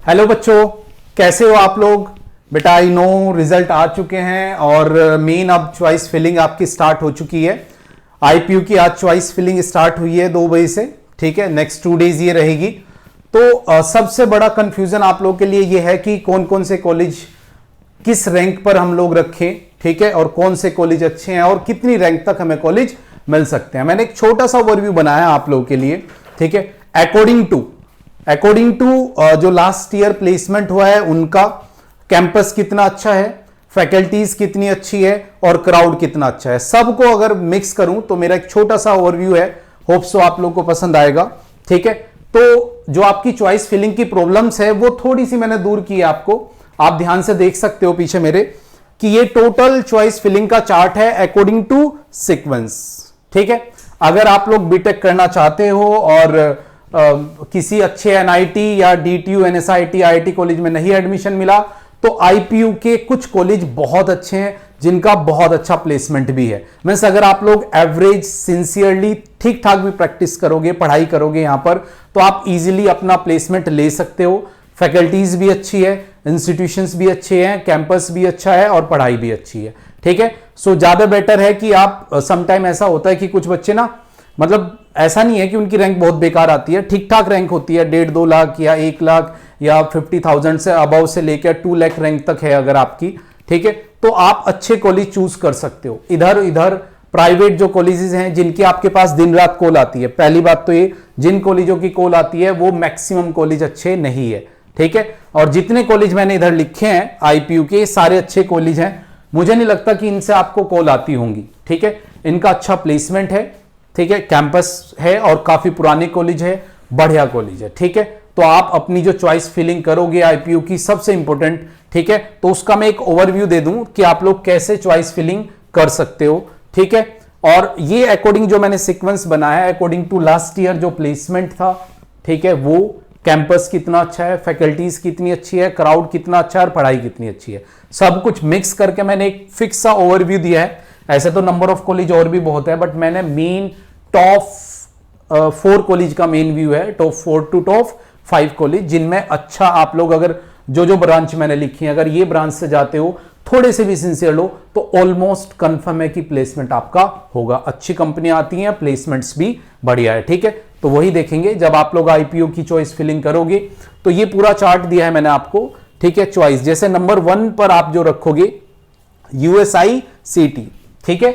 Hello बच्चों, कैसे हो आप लोग? बेटा आई नो रिजल्ट आ चुके हैं और मेन अब चॉइस फिलिंग आपकी स्टार्ट हो चुकी है। आईपीयू की आज चॉइस फिलिंग स्टार्ट हुई है 2 बजे से, ठीक है। नेक्स्ट 2 डेज ये रहेगी। तो सबसे बड़ा कंफ्यूजन आप लोगों के लिए ये है कि कौन कौन से कॉलेज किस रैंक पर हम लोग रखें, ठीक है, और कौन से कॉलेज अच्छे हैं और कितनी रैंक तक हमें कॉलेज मिल सकते हैं। मैंने एक छोटा सा ओवरव्यू बनाया आप लोगों के लिए, ठीक है। अकॉर्डिंग टू जो लास्ट ईयर प्लेसमेंट हुआ है उनका कैंपस कितना अच्छा है, फैकल्टीज कितनी अच्छी है और क्राउड कितना अच्छा है, सबको अगर मिक्स करूं तो मेरा एक छोटा सा ओवरव्यू है। होप सो आप लोग को पसंद आएगा, ठीक है। तो जो आपकी चॉइस फिलिंग की प्रॉब्लम्स है वो थोड़ी सी मैंने दूर की है आपको। आप ध्यान से देख सकते हो पीछे मेरे कि ये टोटल चॉइस फिलिंग का चार्ट है अकॉर्डिंग टू सीक्वेंस, ठीक है। अगर आप लोग बीटेक करना चाहते हो और किसी अच्छे एनआईटी या डीटीयू एनएसआईटी आईआईटी कॉलेज में नहीं एडमिशन मिला तो आईपीयू के कुछ कॉलेज बहुत अच्छे हैं जिनका बहुत अच्छा प्लेसमेंट भी है। मींस अगर आप लोग एवरेज सिंसियरली ठीक ठाक भी प्रैक्टिस करोगे, पढ़ाई करोगे यहां पर, तो आप इजीली अपना प्लेसमेंट ले सकते हो। फैकल्टीज भी अच्छी है, इंस्टीट्यूशंस भी अच्छे हैं, कैंपस भी अच्छा है और पढ़ाई भी अच्छी है, ठीक है। सो ज्यादा बेटर है कि आप समटाइम ऐसा होता है कि कुछ बच्चे ना, मतलब ऐसा नहीं है कि उनकी रैंक बहुत बेकार आती है, ठीक ठाक रैंक होती है, 1.5-2 लाख या 1 लाख या 50,000 से अबव से लेकर 2 लाख रैंक तक है अगर आपकी, ठीक है। तो आप अच्छे कॉलेज चूज कर सकते हो। इधर प्राइवेट जो कॉलेजेस हैं जिनकी आपके पास दिन रात कॉल आती है, पहली बात तो ये, जिन कॉलेजों की कॉल आती है वो मैक्सिमम कॉलेज अच्छे नहीं है, ठीक है। और जितने कॉलेज मैंने इधर लिखे हैं आईपीयू के, सारे अच्छे कॉलेज हैं। मुझे नहीं लगता कि इनसे आपको कॉल आती होंगी, ठीक है। इनका अच्छा प्लेसमेंट है, ठीक है, कैंपस है और काफी पुराने कॉलेज है, बढ़िया कॉलेज है, ठीक है। तो आप अपनी जो चॉइस फिलिंग करोगे आईपीयू की, सबसे इंपॉर्टेंट, ठीक है, तो उसका मैं एक ओवरव्यू दे दूं कि आप लोग कैसे चॉइस फिलिंग कर सकते हो, ठीक है। और ये अकॉर्डिंग जो मैंने सीक्वेंस बनाया है अकॉर्डिंग टू लास्ट ईयर जो प्लेसमेंट था, ठीक है, वो कैंपस कितना अच्छा है, फैकल्टीज कितनी अच्छी है, क्राउड कितना अच्छा है और पढ़ाई कितनी अच्छी है, सब कुछ मिक्स करके मैंने एक फिक्स सा ओवरव्यू दिया है। ऐसे तो नंबर ऑफ कॉलेज और भी बहुत है, बट मैंने मेन टॉप 4 कॉलेज का मेन व्यू है, टॉप 4 टू टॉप 5 कॉलेज, जिनमें अच्छा आप लोग अगर जो ब्रांच मैंने लिखी है, अगर ये ब्रांच से जाते हो, थोड़े से भी सिंसियर लो, तो ऑलमोस्ट कंफर्म है कि प्लेसमेंट आपका होगा। अच्छी कंपनियां आती हैं, प्लेसमेंट्स भी बढ़िया है, ठीक है। तो वही देखेंगे जब आप लोग आईपीयू की चॉइस फिलिंग करोगे। तो ये पूरा चार्ट दिया है मैंने आपको, ठीक है। चॉइस जैसे नंबर 1 पर आप जो रखोगे यूएसआईसीटी, ठीक है,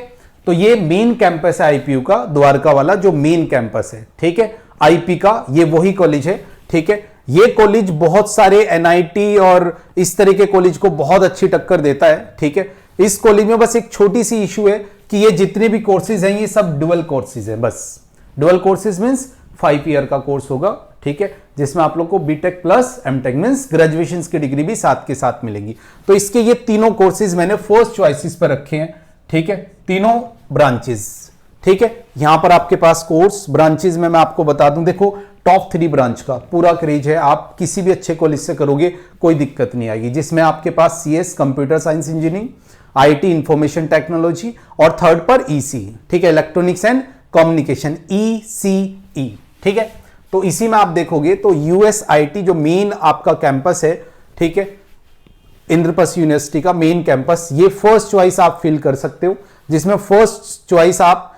तो ये मेन कैंपस है आईपीयू का, द्वारका वाला जो मेन कैंपस है, ठीक है, आईपी का ये वही कॉलेज है, ठीक है। ये कॉलेज बहुत सारे एनआईटी और इस तरह के कॉलेज को बहुत अच्छी टक्कर देता है, ठीक है। इस कॉलेज में बस एक छोटी सी इशू है कि ये जितने भी कोर्सेज हैं ये सब डुअल कोर्सेज है, बस डुअल कोर्सेज मींस 5 ईयर का कोर्स होगा, ठीक है, जिसमें आप लोग को BTech plus MTech means graduation की डिग्री भी साथ के साथ मिलेगी। तो इसके ये तीनों कोर्सेज मैंने फर्स्ट चॉइसेस पर रखे हैं, ठीक है, तीनों ब्रांचेस, ठीक है। यहां पर आपके पास कोर्स ब्रांचेस में मैं आपको बता दूं, देखो टॉप 3 ब्रांच का पूरा क्रेज है, आप किसी भी अच्छे कॉलेज से करोगे कोई दिक्कत नहीं आएगी, जिसमें आपके पास CS computer science engineering, IT information technology और थर्ड पर ईसी, ठीक है, इलेक्ट्रॉनिक्स एंड कम्युनिकेशन, ईसीई, ठीक है। तो इसी में आप देखोगे तो यूएसआईटी जो मेन आपका कैंपस है, ठीक है, इंद्रप्रस्थ यूनिवर्सिटी का मेन कैंपस, ये फर्स्ट चॉइस आप फिल कर सकते हो, जिसमें फर्स्ट चॉइस आप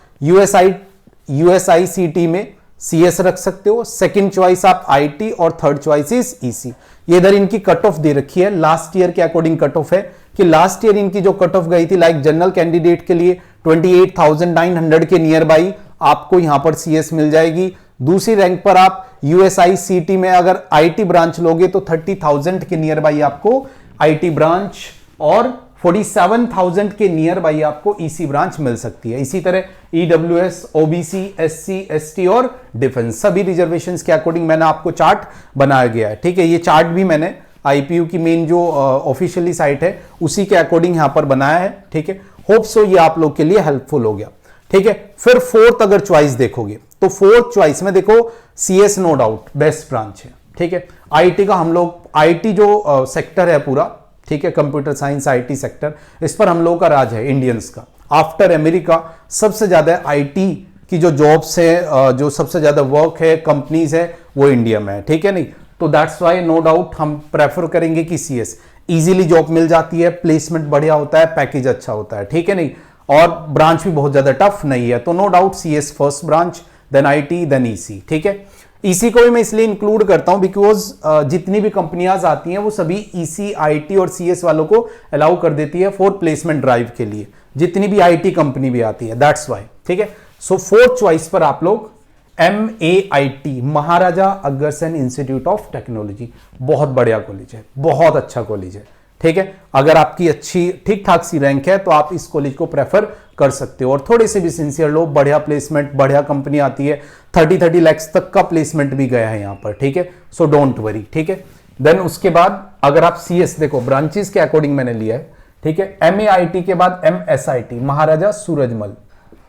यूएसआईसीटी में सीएस रख सकते हो, सेकंड चॉइस आप आईटी और थर्ड चॉइस इज ईसी। ये इधर इनकी कट ऑफ दे रखी है, लास्ट ईयर के अकॉर्डिंग कट ऑफ है कि लास्ट ईयर इनकी जो कट ऑफ गई थी लाइक जनरल कैंडिडेट के लिए 28,900 के नियर बाई आपको यहां पर सीएस मिल जाएगी। दूसरी रैंक पर आप यूएसआईसीटी में अगर आईटी ब्रांच लोगे तो 30,000 के नियर बाई आपको आईटी ब्रांच और 47,000 के नियर बाई आपको ईसी ब्रांच मिल सकती है। इसी तरह ईडब्ल्यूएस, ओबीसी, एससी, एसटी और डिफेंस, सभी रिजर्वेशंस के अकॉर्डिंग मैंने आपको चार्ट बनाया गया है, ठीक है। ये चार्ट भी मैंने आईपीयू की मेन जो ऑफिशियली साइट है उसी के अकॉर्डिंग यहां पर बनाया है, ठीक है। होप सो ये आप लोग के लिए हेल्पफुल हो गया, ठीक है। फिर फोर्थ अगर चॉइस देखोगे तो फोर्थ चॉइस में देखो CS no doubt best branch है, ठीक है। आईटी का हम लोग, आईटी जो सेक्टर है पूरा, ठीक है, कंप्यूटर साइंस आईटी सेक्टर, इस पर हम लोगों का राज है इंडियंस का। आफ्टर अमेरिका सबसे ज्यादा आईटी की जो जॉब्स है, जो सबसे ज्यादा वर्क है, कंपनीज है, वो इंडिया में है, ठीक है। नहीं तो दैट्स वाई नो डाउट हम प्रेफर करेंगे कि सीएस। इजीली जॉब मिल जाती है, प्लेसमेंट बढ़िया होता है, पैकेज अच्छा होता है, ठीक है नहीं, और ब्रांच भी बहुत ज्यादा टफ नहीं है, तो no doubt CS first branch, then IT, then EC, ठीक है। ईसी को भी मैं इसलिए इंक्लूड करता हूं बिकॉज जितनी भी कंपनियां आती हैं वो सभी ईसी, आईटी और सीएस वालों को अलाउ कर देती है फॉर प्लेसमेंट ड्राइव के लिए, जितनी भी आईटी कंपनी भी आती है, दैट्स वाई, ठीक है। सो फोर्थ चॉइस पर आप लोग MAIT, Maharaja Agrasen institute of technology, बहुत बढ़िया कॉलेज है, बहुत अच्छा कॉलेज है, ठीक है। अगर आपकी अच्छी ठीक ठाक सी रैंक है तो आप इस कॉलेज को प्रेफर कर सकते हो, और थोड़े से भी सिंसियर लो, बढ़िया प्लेसमेंट, बढ़िया कंपनी आती है, 30 lakhs तक का प्लेसमेंट भी गया है यहां पर, ठीक है। सो डोंट वरी, ठीक है। देन उसके बाद अगर आप CS देखो, ब्रांचेस के अकॉर्डिंग मैंने लिया है, ठीक है। MAIT के बाद MSIT, महाराजा सूरजमल,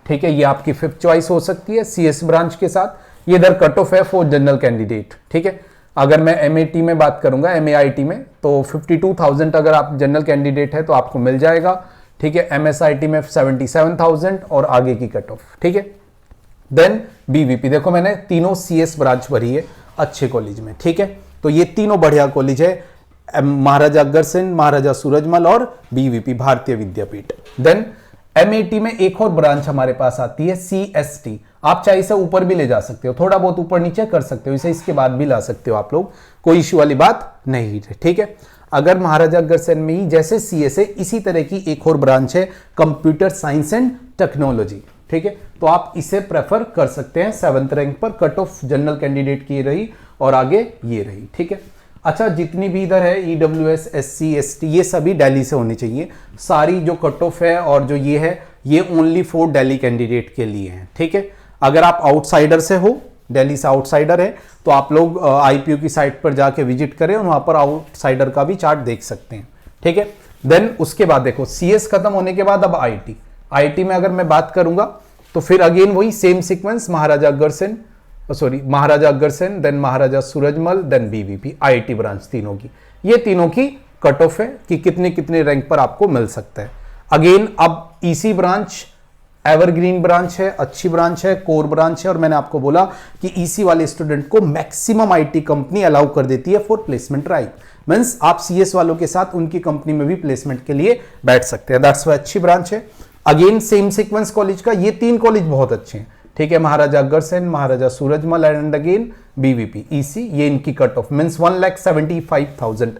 ठीक है, ये आपकी फिफ्थ चॉइस हो सकती है CS ब्रांच के साथ। ये इधर कट ऑफ है फॉर जनरल कैंडिडेट, ठीक है। अगर मैं MAT में बात करूंगा, MAIT में, तो 52,000 अगर आप जनरल कैंडिडेट है तो आपको मिल जाएगा, ठीक है। MSIT में 77,000 और आगे की कट ऑफ, ठीक है। देन BVP, देखो मैंने तीनों CS ब्रांच भरी है अच्छे कॉलेज में, ठीक है। तो ये तीनों बढ़िया कॉलेज है, महाराजा अग्रसेन, महाराजा सूरजमल और BVP, भारतीय विद्यापीठ। देन MAT में एक और ब्रांच हमारे पास आती है CST, आप चाहे इसे ऊपर भी ले जा सकते हो, थोड़ा बहुत ऊपर नीचे कर सकते हो, इसे इसके बाद भी ला सकते हो आप लोग, कोई इश्यू वाली बात नहीं है, ठीक है। अगर महाराजा अग्रसेन में ही जैसे CS है, इसी तरह की एक और ब्रांच है कंप्यूटर साइंस एंड टेक्नोलॉजी, ठीक है, तो आप इसे प्रेफर कर सकते हैं 7th रैंक पर। कट ऑफ जनरल कैंडिडेट की रही और आगे ये रही, ठीक है। अच्छा, जितनी भी इधर है EWS, SC, ST, ये सभी दिल्ली से होनी चाहिए, सारी जो कट ऑफ है और जो ये है, ये ओनली फॉर दिल्ली कैंडिडेट के लिए है, ठीक है। अगर आप आउटसाइडर से हो, दिल्ली से आउटसाइडर है, तो आप लोग IPU की साइट पर जाके विजिट करें और वहां पर आउटसाइडर का भी चार्ट देख सकते हैं, ठीक है। देन उसके बाद देखो CS खत्म होने के बाद अब IT में अगर मैं बात करूंगा तो फिर अगेन वही same sequence, Maharaja Agrasen, then Maharaja Surajmal, then BVP, IIT branch तीनों की, ये तीनों की कट ऑफ है कि कितने कितने रैंक पर आपको मिल सकता है। अगेन अब EC ब्रांच एवरग्रीन ब्रांच है, अच्छी ब्रांच है, कोर ब्रांच है, और मैंने आपको बोला कि EC वाले स्टूडेंट को मैक्सिमम IT कंपनी अलाउ कर देती है फॉर प्लेसमेंट ड्राइव, मींस आप CS वालों के साथ उनकी कंपनी में भी प्लेसमेंट के लिए बैठ सकते हैं, दैट्स वाई अच्छी ब्रांच है। अगेन सेम सीक्वेंस कॉलेज का, ये तीन कॉलेज बहुत अच्छे हैं, ठीक है। Maharaja Agrasen, Maharaja Surajmal and again BVP, EC, ये इनकी कट ऑफ मींस 1,75,000,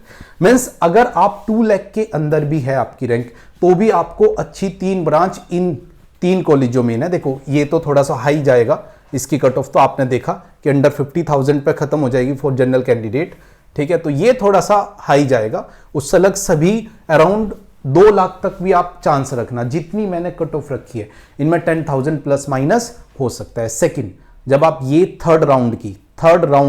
मींस अगर आप 2 लाख के अंदर भी है आपकी रैंक तो भी आपको अच्छी 3 ब्रांच इन 3 कॉलेजों में ना, देखो ये तो थोड़ा सा हाई जाएगा, इसकी कट ऑफ तो आपने देखा कि अंडर 50,000 पे खत्म हो जाएगी फॉर जनरल कैंडिडेट, ठीक है, तो ये थोड़ा सा हाई जाएगा। उससे अलग सभी अराउंड 2 लाख तक भी आप चांस रखना, जितनी मैंने कट ऑफ रखी है इनमें 10,000 प्लस माइनस हो सकता है। सेकंड, जब आप ये थर्ड राउंड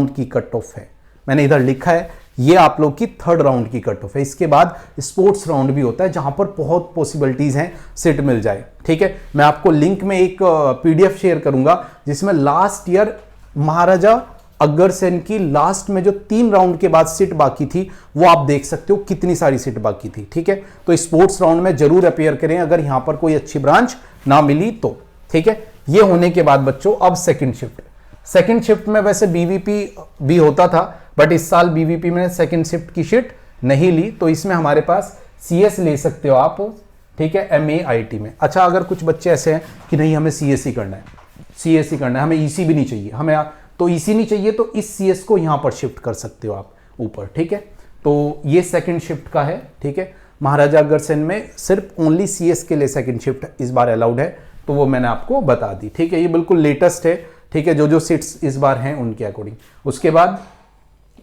की कट ऑफ है, मैंने इधर लिखा है ये आप लोग की थर्ड राउंड की कट ऑफ है, इसके बाद स्पोर्ट्स राउंड भी होता है जहां पर बहुत पॉसिबिलिटीज हैं सीट मिल जाए, ठीक है। मैं आपको लिंक में एक PDF शेयर करूंगा जिसमें लास्ट ईयर महाराजा अग्रसेन की लास्ट में जो 3 राउंड के बाद सीट बाकी थी वो आप देख सकते हो कितनी सारी सीट बाकी थी, ठीक है। तो स्पोर्ट्स राउंड में जरूर अपेयर करें अगर यहां पर कोई अच्छी ब्रांच ना मिली तो, ठीक है। ये होने के बाद बच्चों अब सेकंड शिफ्ट में वैसे BVP भी होता था, बट इस साल BVP में सेकंड शिफ्ट की शीट नहीं ली, तो इसमें हमारे पास CS ले सकते हो आप, ठीक है, MAIT में। अच्छा, अगर कुछ बच्चे ऐसे हैं कि नहीं हमें CS ही करना है, हमें EC भी नहीं चाहिए, हमें तो EC नहीं चाहिए, तो इस CS को यहां पर शिफ्ट कर सकते हो आप ऊपर, ठीक है। तो ये सेकंड शिफ्ट का है, ठीक है। महाराजा अग्रसेन में सिर्फ ओनली CS के लिए सेकंड शिफ्ट इस बार अलाउड है, तो वो मैंने आपको बता दी, ठीक है। ये बिल्कुल लेटेस्ट है, ठीक है, जो सीट्स इस बार हैं उनके अकॉर्डिंग। उसके बाद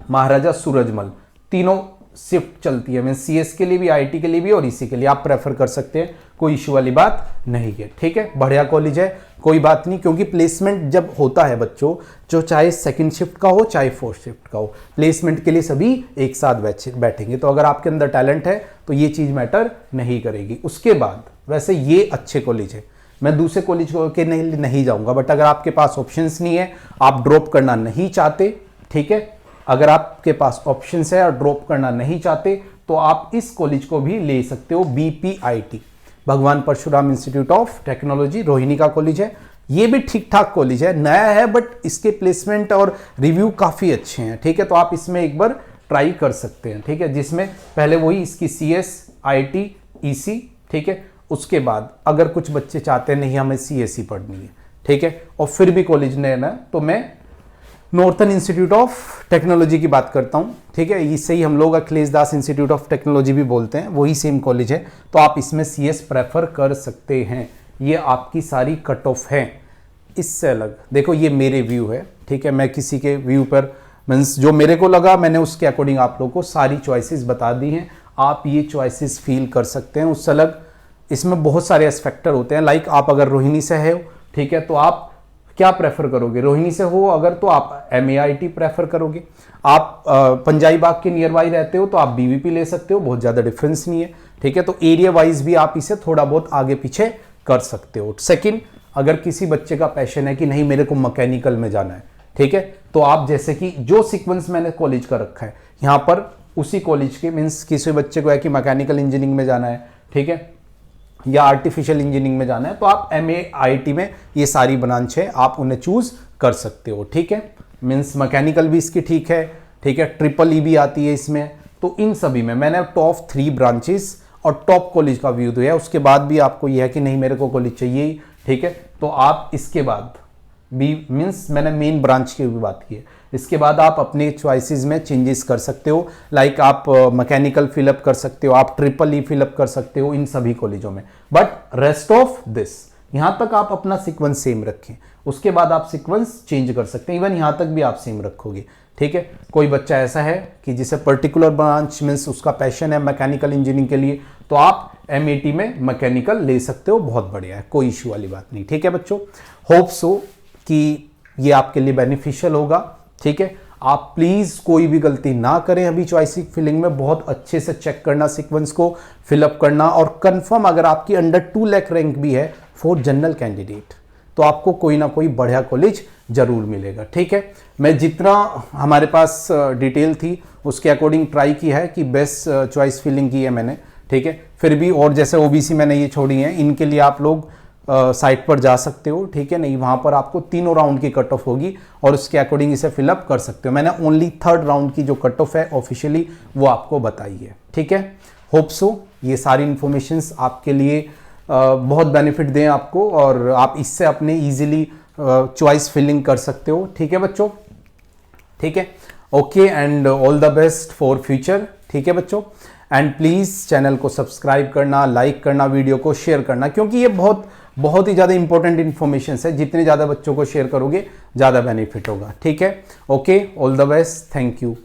महाराजा सूरजमल, तीनों शिफ्ट चलती है, मींस CS के लिए भी, IT के लिए भी और EC के लिए आप प्रेफर कर सकते हैं, कोई इश्यू वाली बात नहीं है, ठीक है। बढ़िया कॉलेज है, कोई बात नहीं, क्योंकि प्लेसमेंट जब होता है बच्चों, जो चाहे सेकंड शिफ्ट का हो चाहे फोर्थ शिफ्ट का हो, प्लेसमेंट के लिए सभी एक साथ बैठेंगे, तो अगर आपके अंदर टैलेंट है तो ये चीज मैटर नहीं करेगी। उसके बाद वैसे ये अच्छे कॉलेज है, मैं दूसरे कॉलेज के नहीं जाऊंगा, बट अगर आपके पास ऑप्शंस नहीं है, आप ड्रॉप करना नहीं चाहते, ठीक है, अगर आपके पास ऑप्शंस है और ड्रॉप करना नहीं चाहते तो आप इस कॉलेज को भी ले सकते हो, BPIT, Bhagwan Parshuram institute of technology, Rohini का कॉलेज है, ये भी ठीक ठाक कॉलेज है, नया है, बट इसके प्लेसमेंट और रिव्यू काफ़ी अच्छे हैं, ठीक है। तो आप इसमें एक बार ट्राई कर सकते हैं, ठीक है, जिसमें पहले वही इसकी CS, IIT, EC, ठीक है। उसके बाद अगर कुछ बच्चे चाहते हैं नहीं हमें CSE पढ़नी है, ठीक है, और फिर भी कॉलेज नया ना, तो मैं नॉर्थन इंस्टीट्यूट ऑफ टेक्नोलॉजी की बात करता हूँ, ठीक है। इससे ही हम लोग अखिलेश दास इंस्टीट्यूट ऑफ टेक्नोलॉजी भी बोलते हैं, वही सेम कॉलेज है। तो आप इसमें CS प्रेफर कर सकते हैं। ये आपकी सारी कट ऑफ है। इससे अलग देखो, ये मेरे व्यू है, ठीक है, मैं किसी के व्यू पर मीन्स जो मेरे को लगा मैंने उसके अकॉर्डिंग आप लोगों को सारी चॉइसेस बता दी हैं। आप ये चॉइसेस फील कर सकते हैं। उससे अलग इसमें बहुत सारे एस्पेक्टर होते हैं। लाइक आप अगर रोहिणी से है, ठीक है, तो आप क्या प्रेफर करोगे? रोहिणी से हो अगर तो आप MAIT प्रेफर करोगे। आप पंजाई बाग के नियर बाई रहते हो तो आप BVP ले सकते हो, बहुत ज़्यादा डिफरेंस नहीं है, ठीक है। तो एरिया वाइज भी आप इसे थोड़ा बहुत आगे पीछे कर सकते हो। सेकंड, अगर किसी बच्चे का पैशन है कि नहीं मेरे को मैकेनिकल में जाना है, ठीक है, तो आप जैसे कि जो सीक्वेंस मैंने कॉलेज का रखा है यहाँ पर उसी कॉलेज के मीन्स किसी बच्चे को है कि मैकेनिकल इंजीनियरिंग में जाना है, ठीक है, या आर्टिफिशियल इंजीनियरिंग में जाना है, तो आप MAIT में ये सारी ब्रांच है, आप उन्हें चूज कर सकते हो, ठीक है। मीन्स मैकेनिकल भी इसकी ठीक है, ठीक है, EEE भी आती है इसमें। तो इन सभी में मैंने टॉप 3 ब्रांचेस और टॉप कॉलेज का व्यू दिया है। उसके बाद भी आपको यह है कि नहीं मेरे को कॉलेज चाहिए ही, ठीक है, तो आप इसके बाद भी मीन्स मैंने मेन ब्रांच की भी बात की है। इसके बाद आप अपने चॉइसेस में चेंजेस कर सकते हो। लाइक आप मैकेनिकल फिलअप कर सकते हो, आप EEE फिलअप कर सकते हो इन सभी कॉलेजों में। बट रेस्ट ऑफ दिस यहां तक आप अपना सीक्वेंस सेम रखें, उसके बाद आप सीक्वेंस चेंज कर सकते हैं। इवन यहां तक भी आप सेम रखोगे, ठीक है। कोई बच्चा ऐसा है कि जिसे पर्टिकुलर ब्रांच मीन्स उसका पैशन है मैकेनिकल इंजीनियरिंग के लिए, तो आप MAT में मैकेनिकल ले सकते हो, बहुत बढ़िया है, कोई इश्यू वाली बात नहीं, ठीक है बच्चों। होप सो कि ये आपके लिए बेनिफिशियल होगा, ठीक है। आप प्लीज कोई भी गलती ना करें अभी चॉइस फिलिंग में, बहुत अच्छे से चेक करना सीक्वेंस को, फिलअप करना, और कंफर्म अगर आपकी अंडर 2 लाख रैंक भी है फॉर जनरल कैंडिडेट तो आपको कोई ना कोई बढ़िया कॉलेज जरूर मिलेगा, ठीक है। मैं जितना हमारे पास डिटेल थी उसके अकॉर्डिंग ट्राई की है कि बेस्ट चॉइस फिलिंग की है मैंने, ठीक है। फिर भी और जैसे OBC मैंने ये छोड़ी है, इनके लिए आप लोग साइट पर जा सकते हो, ठीक है। नहीं वहां पर आपको 3 राउंड की कट ऑफ होगी और उसके अकॉर्डिंग इसे फिलअप कर सकते हो। मैंने ओनली 3rd राउंड की जो कट ऑफ है ऑफिशियली वो आपको बताई है, ठीक है। होप सो ये सारी इंफॉर्मेशंस आपके लिए बहुत बेनिफिट दें आपको, और आप इससे अपने इजीली चॉइस फिलिंग कर सकते हो, ठीक है बच्चों, ठीक है। Okay, and all the best for future, ठीक है बच्चों। एंड प्लीज चैनल को सब्सक्राइब करना, लाइक करना, वीडियो को शेयर करना, क्योंकि ये बहुत ही ज़्यादा इंपॉर्टेंट इन्फॉर्मेशन है। जितने ज़्यादा बच्चों को शेयर करोगे ज़्यादा बेनिफिट होगा, ठीक है। Okay, all the best, thank you.